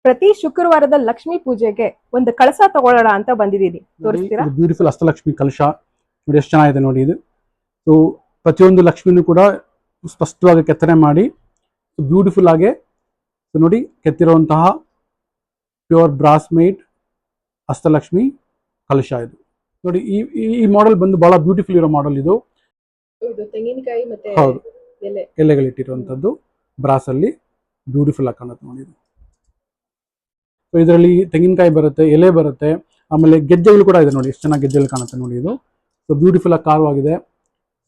ಪ್ರತಿ ಶುಕ್ರವಾರದ ಲಕ್ಷ್ಮೀ ಪೂಜೆಗೆ ಒಂದು ಕಳಸ ತಗೊಳ್ಳೋಣ ಅಂತ ಬಂದಿದ್ದೀನಿ. ತೋರಿಸ್ತೀರಾ? ಬ್ಯೂಟಿಫುಲ್ ಅಷ್ಟಲಕ್ಷ್ಮಿ ಕಲಶ ನೋಡಿ, ಎಷ್ಟು ಚೆನ್ನಾಗಿದೆ ನೋಡಿ ಇದು. ಸೊ ಪ್ರತಿಯೊಂದು ಲಕ್ಷ್ಮಿನೂ ಕೂಡ ಸ್ಪಷ್ಟವಾಗಿ ಕೆತ್ತನೆ ಮಾಡಿ ಬ್ಯೂಟಿಫುಲ್ ಆಗಿ ನೋಡಿ ಕೆತ್ತಿರುವಂತಹ ಪ್ಯೂರ್ ಬ್ರಾಸ್ ಮೇಡ್ ಅಷ್ಟಲಕ್ಷ್ಮಿ ಕಲಶ ಇದು ನೋಡಿ. ಈ ಮಾಡೆಲ್ ಬಂದು ಬಹಳ ಬ್ಯೂಟಿಫುಲ್ ಇರೋ ಮಾಡೆಲ್ ಇದು. ತೆಂಗಿನಕಾಯಿ ಮತ್ತೆ ಹೌದು, ಎಲೆಗಳಿಟ್ಟಿರುವಂತದ್ದು ಬ್ರಾಸ್ ಅಲ್ಲಿ ಬ್ಯೂಟಿಫುಲ್ ಆಗಿ ಕಾಣುತ್ತೆ ನೋಡಿ. ಸೊ ಇದರಲ್ಲಿ ತೆಂಗಿನಕಾಯಿ ಬರುತ್ತೆ, ಎಲೆ ಬರುತ್ತೆ, ಆಮೇಲೆ ಗೆಜ್ಜೆಗಳು ಕೂಡ ಇದೆ ನೋಡಿ, ಎಷ್ಟು ಚೆನ್ನಾಗಿ ಗೆಜ್ಜೆಗಳು ಕಾಣುತ್ತೆ ನೋಡಿ ಇದು. ಸೊ ಬ್ಯೂಟಿಫುಲ್ ಆಗಿ ಕಾರ್ವಾಗಿದೆ.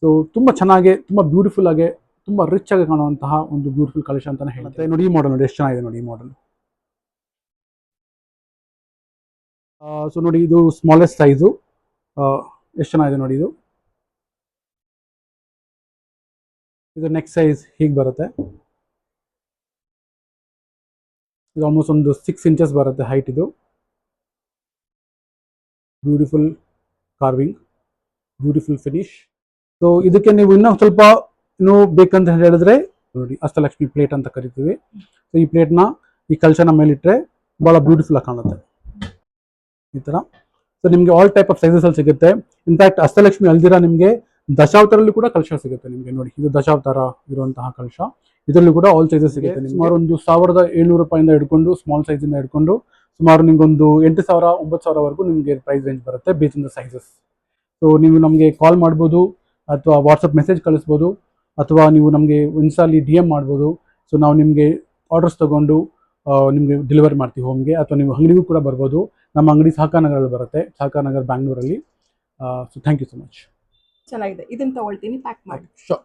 ಸೊ ತುಂಬಾ ಚೆನ್ನಾಗಿ, ತುಂಬಾ ಬ್ಯೂಟಿಫುಲ್ ಆಗಿ, ತುಂಬಾ ರಿಚ್ ಆಗಿ ಕಾಣುವಂತಹ ಒಂದು ಬ್ಯೂಟಿಫುಲ್ ಕಲಶ ಅಂತಾನೆ ಹೇಳುತ್ತೆ ನೋಡಿ. ಈ ಮಾಡೆಲ್ ನೋಡಿ ಎಷ್ಟು ಚೆನ್ನಾಗಿದೆ ನೋಡಿ ಈ ಮಾಡೆಲ್. ಸೊ ನೋಡಿ ಇದು ಸ್ಮಾಲೆಸ್ಟ್ ಸೈಜು, ಎಷ್ಟು ಚೆನ್ನಾಗಿದೆ ನೋಡಿ ಇದು. ಇದು ನೆಕ್ಸ್ಟ್ ಸೈಜ್ ಹೀಗೆ ಬರುತ್ತೆ. ಇದು ಆಲ್ಮೋಸ್ಟ್ ಒಂದು 6 ಇಂಚಸ್ ಬರುತ್ತೆ ಹೈಟ್. ಇದು beautiful carving, beautiful finish. So ಇದಕ್ಕೆ ನೀವು ಇನ್ನೂ ಸ್ವಲ್ಪ ಬೇಕಂತ ಹೇಳಿದ್ರೆ ನೋಡಿ, ಅಷ್ಟಲಕ್ಷ್ಮಿ ಪ್ಲೇಟ್ ಅಂತ ಕರಿತೀವಿ. ಸೊ ಈ ಪ್ಲೇಟ್ನ ಈ ಕಲಶನ ಮೇಲಿಟ್ಟರೆ ಭಾಳ ಬ್ಯೂಟಿಫುಲ್ ಆಗಿ ಕಾಣುತ್ತೆ ಈ ಥರ. ಸೊ ನಿಮಗೆ ಆಲ್ ಟೈಪ್ ಆಫ್ ಸೈಜಸ್ ಅಲ್ಲಿ ಸಿಗುತ್ತೆ. ಇನ್ಫ್ಯಾಕ್ಟ್ ಅಷ್ಟಲಕ್ಷ್ಮಿ ಅಲ್ದಿರ ನಿಮಗೆ ದಶಾವತಾರಲ್ಲೂ ಕೂಡ ಕಲಶ ಸಿಗುತ್ತೆ ನಿಮಗೆ ನೋಡಿ. ಇದು ದಶಾವತಾರ ಇರುವಂತಹ ಕಲಶ. ಇದರಲ್ಲೂ ಕೂಡ ಆಲ್ ಸೈಜಸ್ ಸಿಗುತ್ತೆ. ಸುಮಾರು ಒಂದು 1700 ರೂಪಾಯಿಂದ ಹಿಡ್ಕೊಂಡು ಸ್ಮಾಲ್ ಸೈಜಿಂದ ಹಿಡ್ಕೊಂಡು ಸುಮಾರು ನಿಮ್ಗೊಂದು 8,000 9,000ವರೆಗೂ ನಿಮಗೆ ಪ್ರೈಸ್ ರೇಂಜ್ ಬರುತ್ತೆ based on the sizes. So ನೀವು ನಮಗೆ ಕಾಲ್ ಮಾಡ್ಬೋದು, ಅಥವಾ ವಾಟ್ಸಪ್ ಮೆಸೇಜ್ ಕಳಿಸ್ಬೋದು, ಅಥವಾ ನೀವು ನಮಗೆ ಇನ್ಸ್ಟಾಲಿ DM ಮಾಡ್ಬೋದು. ಸೊ ನಾವು ನಿಮಗೆ ಆರ್ಡರ್ಸ್ ತೊಗೊಂಡು ನಿಮಗೆ ಡೆಲಿವರಿ ಮಾಡ್ತೀವಿ ಹೋಮ್ಗೆ, ಅಥವಾ ನೀವು ಅಂಗಡಿಗೂ ಕೂಡ ಬರ್ಬೋದು. ನಮ್ಮ ಅಂಗಡಿ ಸಹಕಾರ ನಗರಲ್ಲಿ ಬರುತ್ತೆ, ಸಹಕಾರ ನಗರ ಬ್ಯಾಂಗ್ಳೂರಲ್ಲಿ. So thank you so much. ಚೆನ್ನಾಗಿದೆ, ಇದನ್ನ ತಗೊಳ್ತೀನಿ, ಪ್ಯಾಕ್ ಮಾಡಿ. ಶೋರ್.